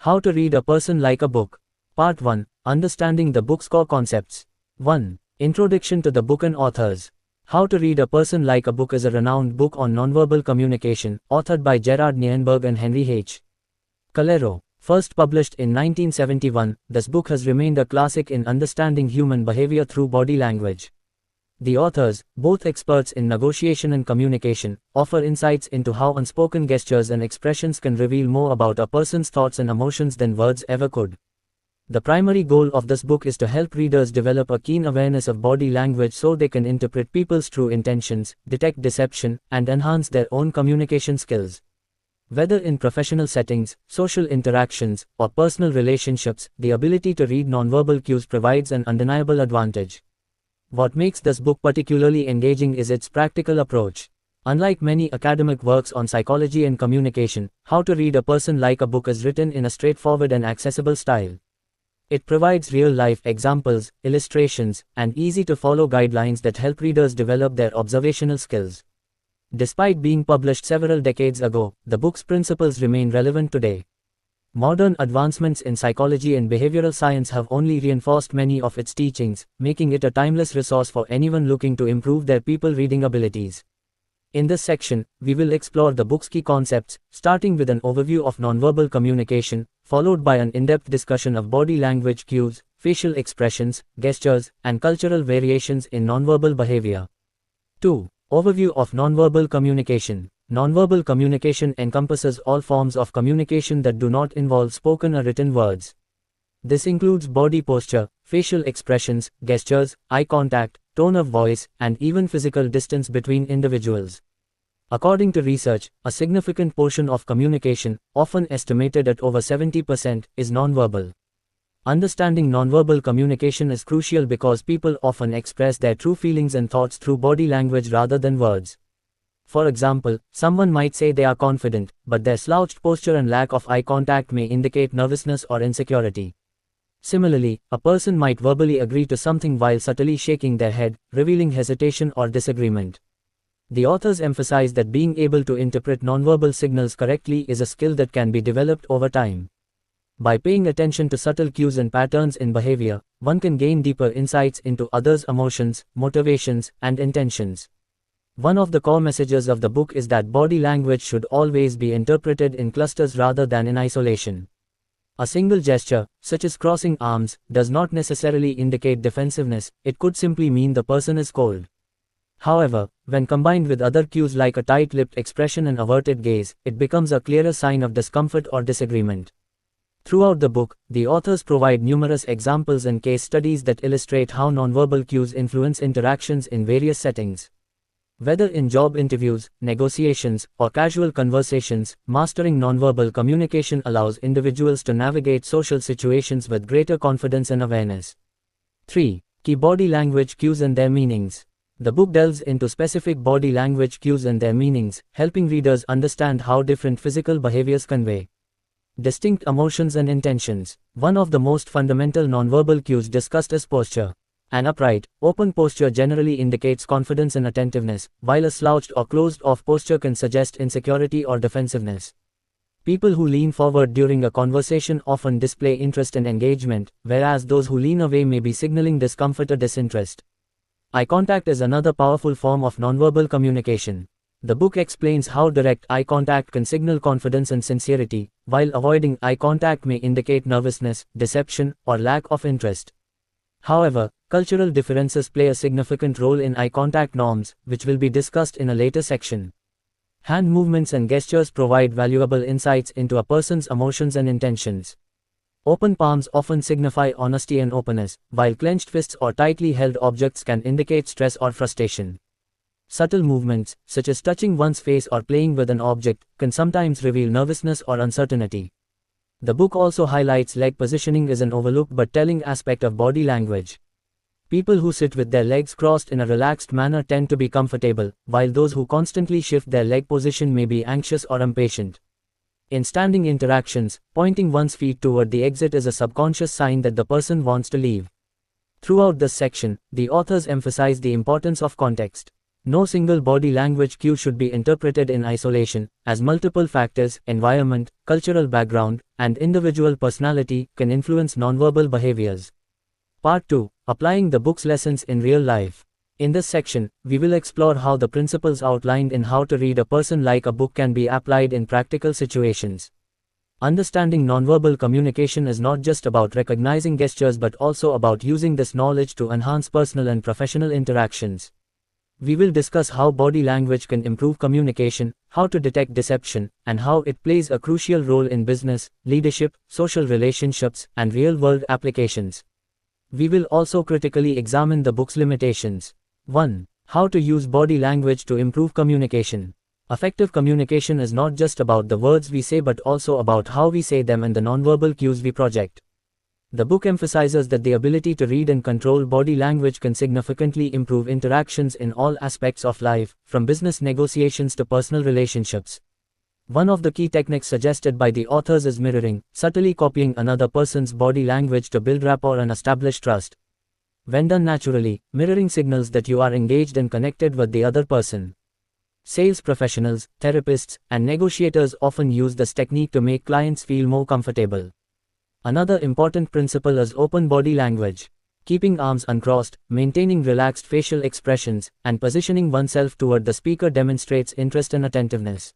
How to read a person like a book. Part 1. Understanding the book's core concepts. 1. Introduction to the book and authors. How to Read a Person Like a Book is a renowned book on nonverbal communication, authored by Gerard Nienberg and Henry H. Calero. First published in 1971, this book has remained a classic in understanding human behavior through body language. The authors, both experts in negotiation and communication, offer insights into how unspoken gestures and expressions can reveal more about a person's thoughts and emotions than words ever could. The primary goal of this book is to help readers develop a keen awareness of body language so they can interpret people's true intentions, detect deception, and enhance their own communication skills. Whether in professional settings, social interactions, or personal relationships, the ability to read nonverbal cues provides an undeniable advantage. What makes this book particularly engaging is its practical approach. Unlike many academic works on psychology and communication, How to Read a Person Like a Book is written in a straightforward and accessible style. It provides real-life examples, illustrations, and easy-to-follow guidelines that help readers develop their observational skills. Despite being published several decades ago, the book's principles remain relevant today. Modern advancements in psychology and behavioral science have only reinforced many of its teachings, making it a timeless resource for anyone looking to improve their people-reading abilities. In this section, we will explore the book's key concepts, starting with an overview of nonverbal communication, followed by an in-depth discussion of body language cues, facial expressions, gestures, and cultural variations in nonverbal behavior. 2. Overview of nonverbal communication. Nonverbal communication encompasses all forms of communication that do not involve spoken or written words. This includes body posture, facial expressions, gestures, eye contact, tone of voice, and even physical distance between individuals. According to research, a significant portion of communication, often estimated at over 70%, is nonverbal. Understanding nonverbal communication is crucial because people often express their true feelings and thoughts through body language rather than words. For example, someone might say they are confident, but their slouched posture and lack of eye contact may indicate nervousness or insecurity. Similarly, a person might verbally agree to something while subtly shaking their head, revealing hesitation or disagreement. The authors emphasize that being able to interpret nonverbal signals correctly is a skill that can be developed over time. By paying attention to subtle cues and patterns in behavior, one can gain deeper insights into others' emotions, motivations, and intentions. One of the core messages of the book is that body language should always be interpreted in clusters rather than in isolation. A single gesture, such as crossing arms, does not necessarily indicate defensiveness, it could simply mean the person is cold. However, when combined with other cues like a tight-lipped expression and averted gaze, it becomes a clearer sign of discomfort or disagreement. Throughout the book, the authors provide numerous examples and case studies that illustrate how nonverbal cues influence interactions in various settings. Whether in job interviews, negotiations, or casual conversations, mastering nonverbal communication allows individuals to navigate social situations with greater confidence and awareness. 3. Key body language cues and their meanings. The book delves into specific body language cues and their meanings, helping readers understand how different physical behaviors convey distinct emotions and intentions. One of the most fundamental nonverbal cues discussed is posture. An upright, open posture generally indicates confidence and attentiveness, while a slouched or closed-off posture can suggest insecurity or defensiveness. People who lean forward during a conversation often display interest and engagement, whereas those who lean away may be signaling discomfort or disinterest. Eye contact is another powerful form of nonverbal communication. The book explains how direct eye contact can signal confidence and sincerity, while avoiding eye contact may indicate nervousness, deception, or lack of interest. However, cultural differences play a significant role in eye contact norms, which will be discussed in a later section. Hand movements and gestures provide valuable insights into a person's emotions and intentions. Open palms often signify honesty and openness, while clenched fists or tightly held objects can indicate stress or frustration. Subtle movements, such as touching one's face or playing with an object, can sometimes reveal nervousness or uncertainty. The book also highlights leg positioning as an overlooked but telling aspect of body language. People who sit with their legs crossed in a relaxed manner tend to be comfortable, while those who constantly shift their leg position may be anxious or impatient. In standing interactions, pointing one's feet toward the exit is a subconscious sign that the person wants to leave. Throughout this section, the authors emphasize the importance of context. No single body language cue should be interpreted in isolation, as multiple factors, environment, cultural background, and individual personality, can influence nonverbal behaviors. Part 2. Applying the book's lessons in real life. In this section, we will explore how the principles outlined in How to Read a Person Like a Book can be applied in practical situations. Understanding nonverbal communication is not just about recognizing gestures but also about using this knowledge to enhance personal and professional interactions. We will discuss how body language can improve communication, how to detect deception, and how it plays a crucial role in business, leadership, social relationships, and real-world applications. We will also critically examine the book's limitations. 1. How to use body language to improve communication. Effective communication is not just about the words we say but also about how we say them and the nonverbal cues we project. The book emphasizes that the ability to read and control body language can significantly improve interactions in all aspects of life, from business negotiations to personal relationships. One of the key techniques suggested by the authors is mirroring, subtly copying another person's body language to build rapport and establish trust. When done naturally, mirroring signals that you are engaged and connected with the other person. Sales professionals, therapists, and negotiators often use this technique to make clients feel more comfortable. Another important principle is open body language. Keeping arms uncrossed, maintaining relaxed facial expressions, and positioning oneself toward the speaker demonstrates interest and attentiveness.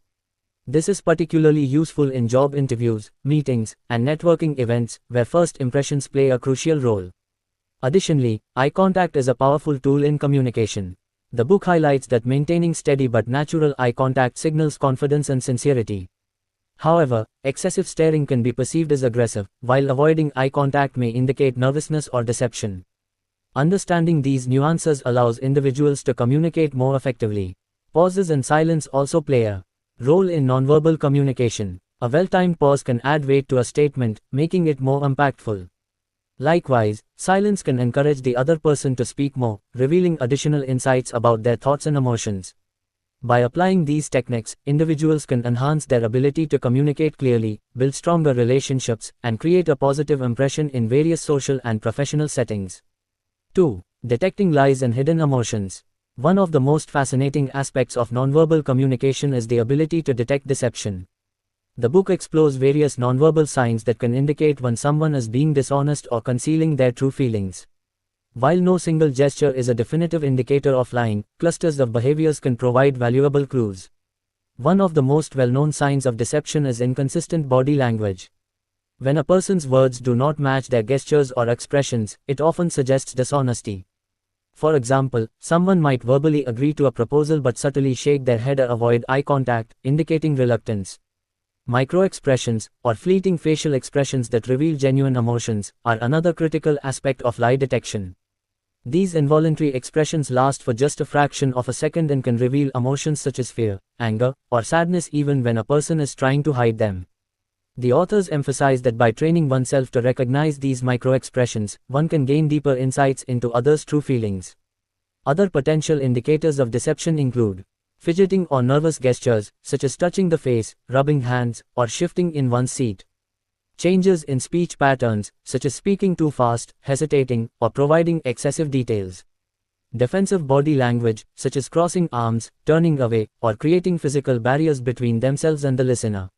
This is particularly useful in job interviews, meetings, and networking events, where first impressions play a crucial role. Additionally, eye contact is a powerful tool in communication. The book highlights that maintaining steady but natural eye contact signals confidence and sincerity. However, excessive staring can be perceived as aggressive, while avoiding eye contact may indicate nervousness or deception. Understanding these nuances allows individuals to communicate more effectively. Pauses and silence also play a role in nonverbal communication. A well-timed pause can add weight to a statement, making it more impactful. Likewise, silence can encourage the other person to speak more, revealing additional insights about their thoughts and emotions. By applying these techniques, individuals can enhance their ability to communicate clearly, build stronger relationships, and create a positive impression in various social and professional settings. 2. Detecting lies and hidden emotions. One of the most fascinating aspects of nonverbal communication is the ability to detect deception. The book explores various nonverbal signs that can indicate when someone is being dishonest or concealing their true feelings. While no single gesture is a definitive indicator of lying, clusters of behaviors can provide valuable clues. One of the most well-known signs of deception is inconsistent body language. When a person's words do not match their gestures or expressions, it often suggests dishonesty. For example, someone might verbally agree to a proposal but subtly shake their head or avoid eye contact, indicating reluctance. Micro-expressions, or fleeting facial expressions that reveal genuine emotions, are another critical aspect of lie detection. These involuntary expressions last for just a fraction of a second and can reveal emotions such as fear, anger, or sadness even when a person is trying to hide them. The authors emphasize that by training oneself to recognize these micro-expressions, one can gain deeper insights into others' true feelings. Other potential indicators of deception include fidgeting or nervous gestures, such as touching the face, rubbing hands, or shifting in one's seat. Changes in speech patterns, such as speaking too fast, hesitating, or providing excessive details. Defensive body language, such as crossing arms, turning away, or creating physical barriers between themselves and the listener.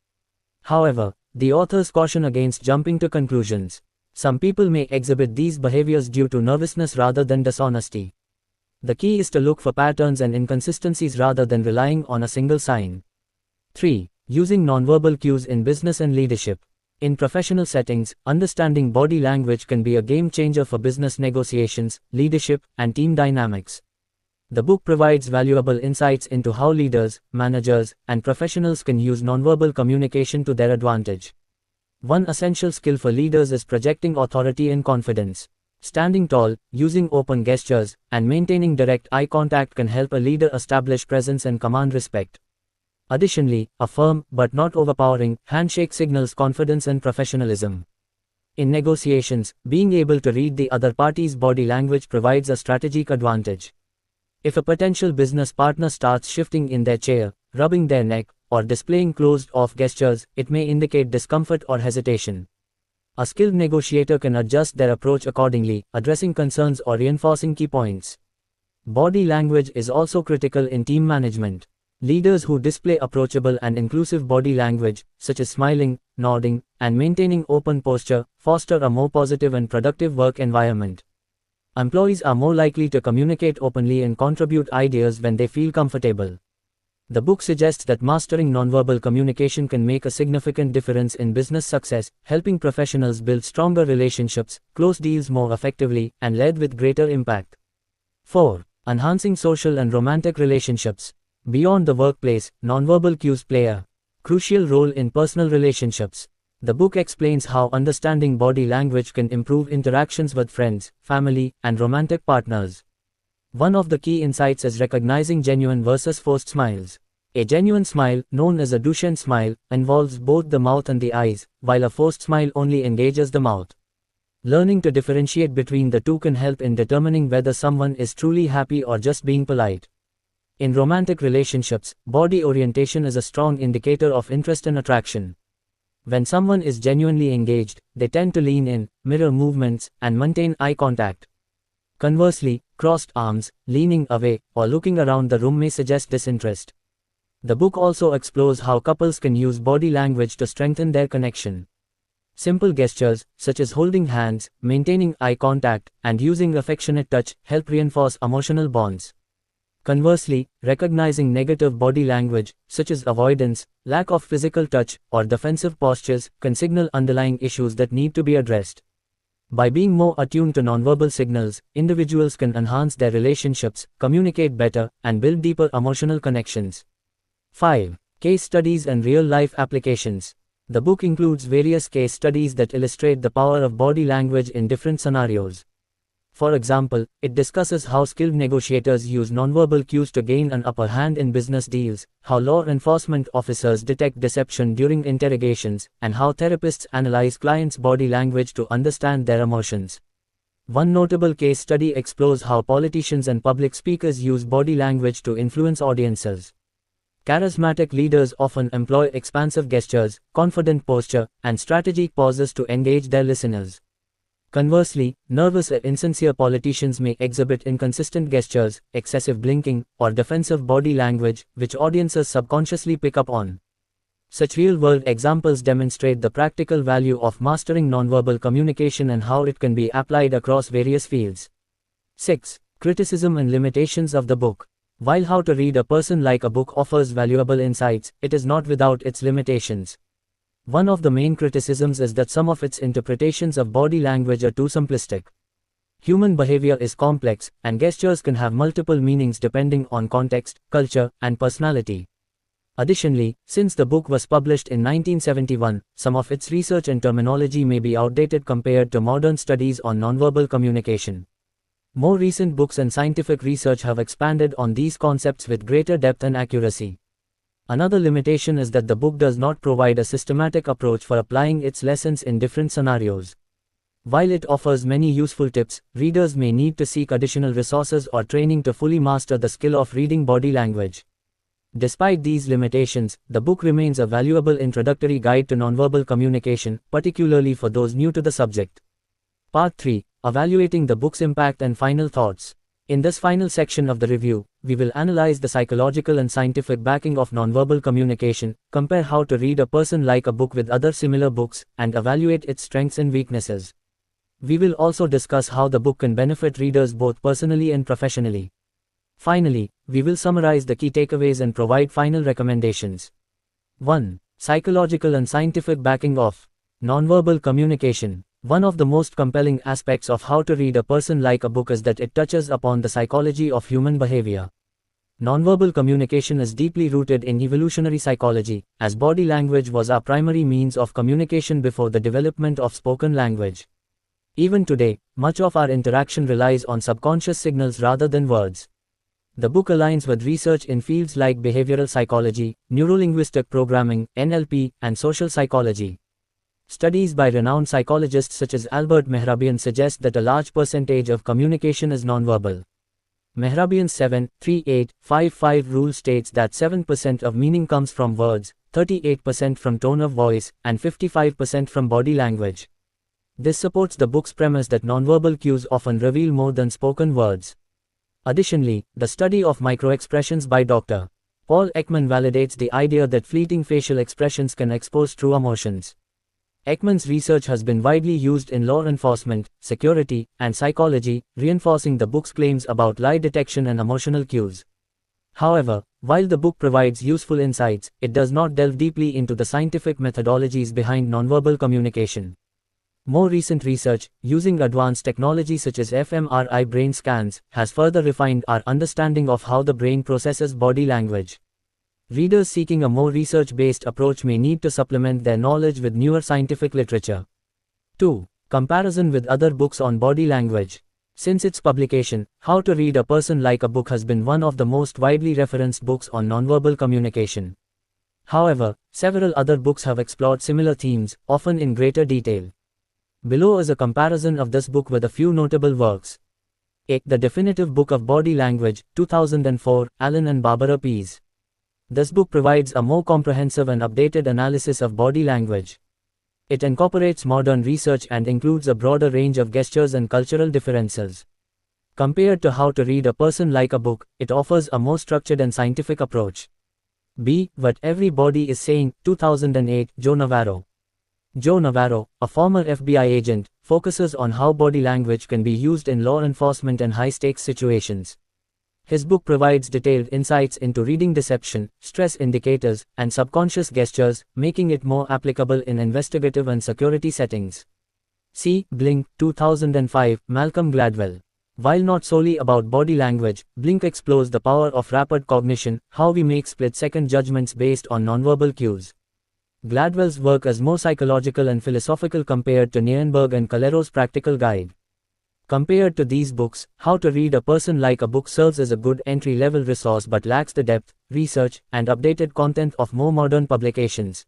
However, the authors caution against jumping to conclusions. Some people may exhibit these behaviors due to nervousness rather than dishonesty. The key is to look for patterns and inconsistencies rather than relying on a single sign. 3. Using nonverbal cues in business and leadership. In professional settings, understanding body language can be a game changer for business negotiations, leadership, and team dynamics. The book provides valuable insights into how leaders, managers, and professionals can use nonverbal communication to their advantage. One essential skill for leaders is projecting authority and confidence. Standing tall, using open gestures, and maintaining direct eye contact can help a leader establish presence and command respect. Additionally, a firm, but not overpowering, handshake signals confidence and professionalism. In negotiations, being able to read the other party's body language provides a strategic advantage. If a potential business partner starts shifting in their chair, rubbing their neck, or displaying closed-off gestures, it may indicate discomfort or hesitation. A skilled negotiator can adjust their approach accordingly, addressing concerns or reinforcing key points. Body language is also critical in team management. Leaders who display approachable and inclusive body language, such as smiling, nodding, and maintaining open posture, foster a more positive and productive work environment. Employees are more likely to communicate openly and contribute ideas when they feel comfortable. The book suggests that mastering nonverbal communication can make a significant difference in business success, helping professionals build stronger relationships, close deals more effectively, and lead with greater impact. 4. Enhancing social and romantic relationships. Beyond the workplace, nonverbal cues play a crucial role in personal relationships. The book explains how understanding body language can improve interactions with friends, family, and romantic partners. One of the key insights is recognizing genuine versus forced smiles. A genuine smile, known as a Duchenne smile, involves both the mouth and the eyes, while a forced smile only engages the mouth. Learning to differentiate between the two can help in determining whether someone is truly happy or just being polite. In romantic relationships, body orientation is a strong indicator of interest and attraction. When someone is genuinely engaged, they tend to lean in, mirror movements, and maintain eye contact. Conversely, crossed arms, leaning away, or looking around the room may suggest disinterest. The book also explores how couples can use body language to strengthen their connection. Simple gestures, such as holding hands, maintaining eye contact, and using affectionate touch, help reinforce emotional bonds. Conversely, recognizing negative body language, such as avoidance, lack of physical touch, or defensive postures, can signal underlying issues that need to be addressed. By being more attuned to nonverbal signals, individuals can enhance their relationships, communicate better, and build deeper emotional connections. 5. Case studies and real-life applications. The book includes various case studies that illustrate the power of body language in different scenarios. For example, it discusses how skilled negotiators use nonverbal cues to gain an upper hand in business deals, how law enforcement officers detect deception during interrogations, and how therapists analyze clients' body language to understand their emotions. One notable case study explores how politicians and public speakers use body language to influence audiences. Charismatic leaders often employ expansive gestures, confident posture, and strategic pauses to engage their listeners. Conversely, nervous or insincere politicians may exhibit inconsistent gestures, excessive blinking, or defensive body language, which audiences subconsciously pick up on. Such real-world examples demonstrate the practical value of mastering nonverbal communication and how it can be applied across various fields. 6. Criticism and limitations of the book. While How to Read a Person Like a Book offers valuable insights, it is not without its limitations. One of the main criticisms is that some of its interpretations of body language are too simplistic. Human behavior is complex, and gestures can have multiple meanings depending on context, culture, and personality. Additionally, since the book was published in 1971, some of its research and terminology may be outdated compared to modern studies on nonverbal communication. More recent books and scientific research have expanded on these concepts with greater depth and accuracy. Another limitation is that the book does not provide a systematic approach for applying its lessons in different scenarios. While it offers many useful tips, readers may need to seek additional resources or training to fully master the skill of reading body language. Despite these limitations, the book remains a valuable introductory guide to nonverbal communication, particularly for those new to the subject. Part 3. Evaluating the book's impact and final thoughts. In this final section of the review, we will analyze the psychological and scientific backing of nonverbal communication, compare How to Read a Person Like a Book with other similar books, and evaluate its strengths and weaknesses. We will also discuss how the book can benefit readers both personally and professionally. Finally, we will summarize the key takeaways and provide final recommendations. 1. Psychological and scientific backing of nonverbal communication. One of the most compelling aspects of How to Read a Person Like a Book is that it touches upon the psychology of human behavior. Nonverbal communication is deeply rooted in evolutionary psychology, as body language was our primary means of communication before the development of spoken language. Even today, much of our interaction relies on subconscious signals rather than words. The book aligns with research in fields like behavioral psychology, neurolinguistic programming, NLP, and social psychology. Studies by renowned psychologists such as Albert Mehrabian suggest that a large percentage of communication is nonverbal. Mehrabian's 7-3-8-5-5 rule states that 7% of meaning comes from words, 38% from tone of voice, and 55% from body language. This supports the book's premise that nonverbal cues often reveal more than spoken words. Additionally, the study of microexpressions by Dr. Paul Ekman validates the idea that fleeting facial expressions can expose true emotions. Ekman's research has been widely used in law enforcement, security, and psychology, reinforcing the book's claims about lie detection and emotional cues. However, while the book provides useful insights, it does not delve deeply into the scientific methodologies behind nonverbal communication. More recent research, using advanced technology such as fMRI brain scans, has further refined our understanding of how the brain processes body language. Readers seeking a more research-based approach may need to supplement their knowledge with newer scientific literature. 2. Comparison with other books on body language. Since its publication, How to Read a Person Like a Book has been one of the most widely referenced books on nonverbal communication. However, several other books have explored similar themes, often in greater detail. Below is a comparison of this book with a few notable works. A. The Definitive Book of Body Language, 2004, Allen and Barbara Pease. This book provides a more comprehensive and updated analysis of body language. It incorporates modern research and includes a broader range of gestures and cultural differences. Compared to How to Read a Person Like a Book, it offers a more structured and scientific approach. B. What Everybody is Saying, 2008, Joe Navarro. Joe Navarro, a former FBI agent, focuses on how body language can be used in law enforcement and high-stakes situations. His book provides detailed insights into reading deception, stress indicators, and subconscious gestures, making it more applicable in investigative and security settings. C. Blink, 2005, Malcolm Gladwell. While not solely about body language, Blink explores the power of rapid cognition, how we make split-second judgments based on nonverbal cues. Gladwell's work is more psychological and philosophical compared to Nirenberg and Calero's practical guide. Compared to these books, How to Read a Person Like a Book serves as a good entry-level resource but lacks the depth, research, and updated content of more modern publications.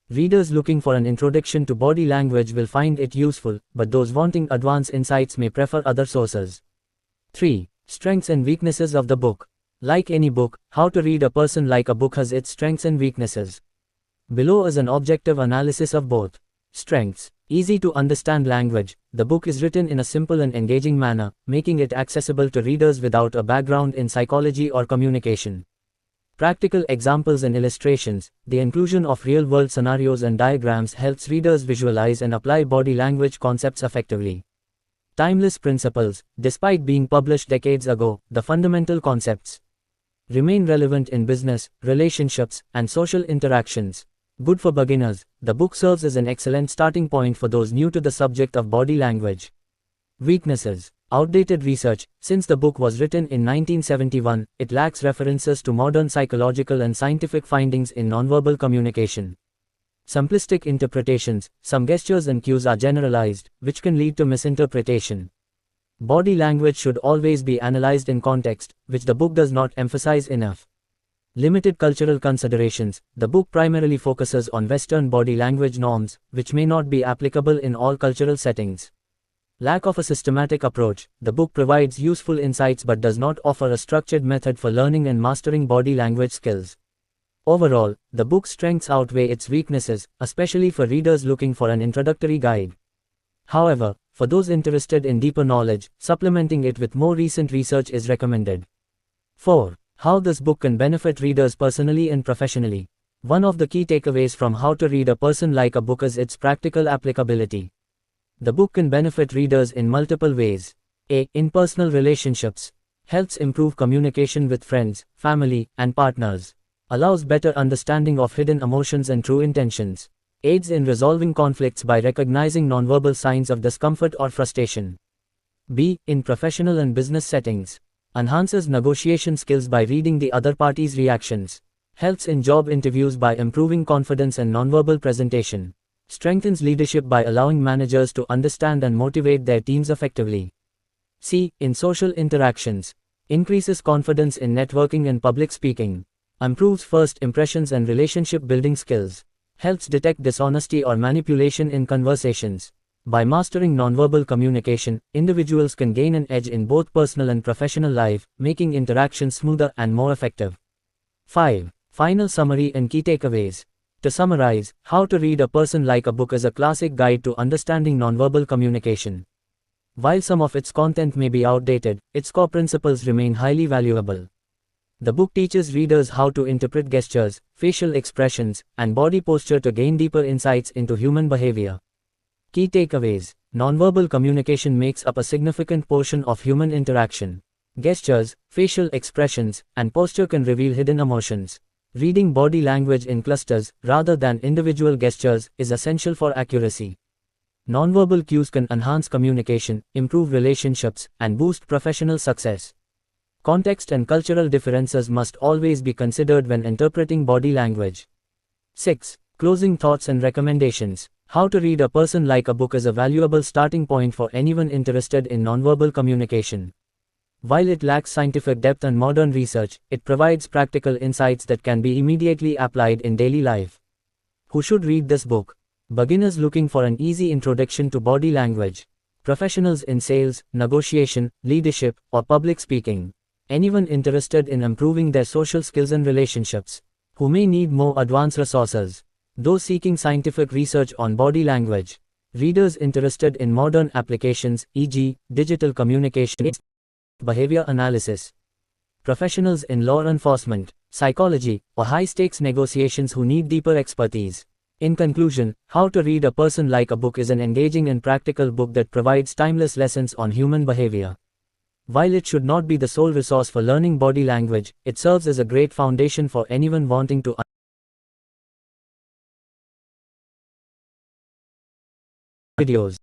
Readers looking for an introduction to body language will find it useful, but those wanting advanced insights may prefer other sources. 3. Strengths and weaknesses of the book. Like any book, How to Read a Person Like a Book has its strengths and weaknesses. Below is an objective analysis of both. Strengths. Easy to understand language. The book is written in a simple and engaging manner, making it accessible to readers without a background in psychology or communication. Practical examples and illustrations. The inclusion of real-world scenarios and diagrams helps readers visualize and apply body language concepts effectively. Timeless principles. Despite being published decades ago, the fundamental concepts remain relevant in business, relationships, and social interactions. Good for beginners. The book serves as an excellent starting point for those new to the subject of body language. Weaknesses. Outdated research. Since the book was written in 1971, it lacks references to modern psychological and scientific findings in nonverbal communication. Simplistic interpretations. Some gestures and cues are generalized, which can lead to misinterpretation. Body language should always be analyzed in context, which the book does not emphasize enough. Limited cultural considerations. The book primarily focuses on Western body language norms, which may not be applicable in all cultural settings. Lack of a systematic approach. The book provides useful insights but does not offer a structured method for learning and mastering body language skills. Overall, the book's strengths outweigh its weaknesses, especially for readers looking for an introductory guide. However, for those interested in deeper knowledge, supplementing it with more recent research is recommended. 4. How this book can benefit readers personally and professionally. One of the key takeaways from How to Read a Person Like a Book is its practical applicability. The book can benefit readers in multiple ways. A. In personal relationships. Helps improve communication with friends, family, and partners. Allows better understanding of hidden emotions and true intentions. Aids in resolving conflicts by recognizing nonverbal signs of discomfort or frustration. B. In professional and business settings. Enhances negotiation skills by reading the other party's reactions. Helps in job interviews by improving confidence and nonverbal presentation. Strengthens leadership by allowing managers to understand and motivate their teams effectively. C. In social interactions. Increases confidence in networking and public speaking. Improves first impressions and relationship building skills. Helps detect dishonesty or manipulation in conversations. By mastering nonverbal communication, individuals can gain an edge in both personal and professional life, making interactions smoother and more effective. 5. Final summary and key takeaways. To summarize, How to Read a Person Like a Book is a classic guide to understanding nonverbal communication. While some of its content may be outdated, its core principles remain highly valuable. The book teaches readers how to interpret gestures, facial expressions, and body posture to gain deeper insights into human behavior. Key takeaways: nonverbal communication makes up a significant portion of human interaction. Gestures, facial expressions, and posture can reveal hidden emotions. Reading body language in clusters, rather than individual gestures, is essential for accuracy. Nonverbal cues can enhance communication, improve relationships, and boost professional success. Context and cultural differences must always be considered when interpreting body language. 6. Closing thoughts and recommendations. How to Read a Person Like a Book is a valuable starting point for anyone interested in nonverbal communication. While it lacks scientific depth and modern research, it provides practical insights that can be immediately applied in daily life. Who should read this book? Beginners looking for an easy introduction to body language. Professionals in sales, negotiation, leadership, or public speaking. Anyone interested in improving their social skills and relationships. Who may need more advanced resources. Those seeking scientific research on body language. Readers interested in modern applications, e.g., digital communication, behavior analysis. Professionals in law enforcement, psychology, or high-stakes negotiations who need deeper expertise. In conclusion, How to Read a Person Like a Book is an engaging and practical book that provides timeless lessons on human behavior. While it should not be the sole resource for learning body language, it serves as a great foundation for anyone wanting to videos.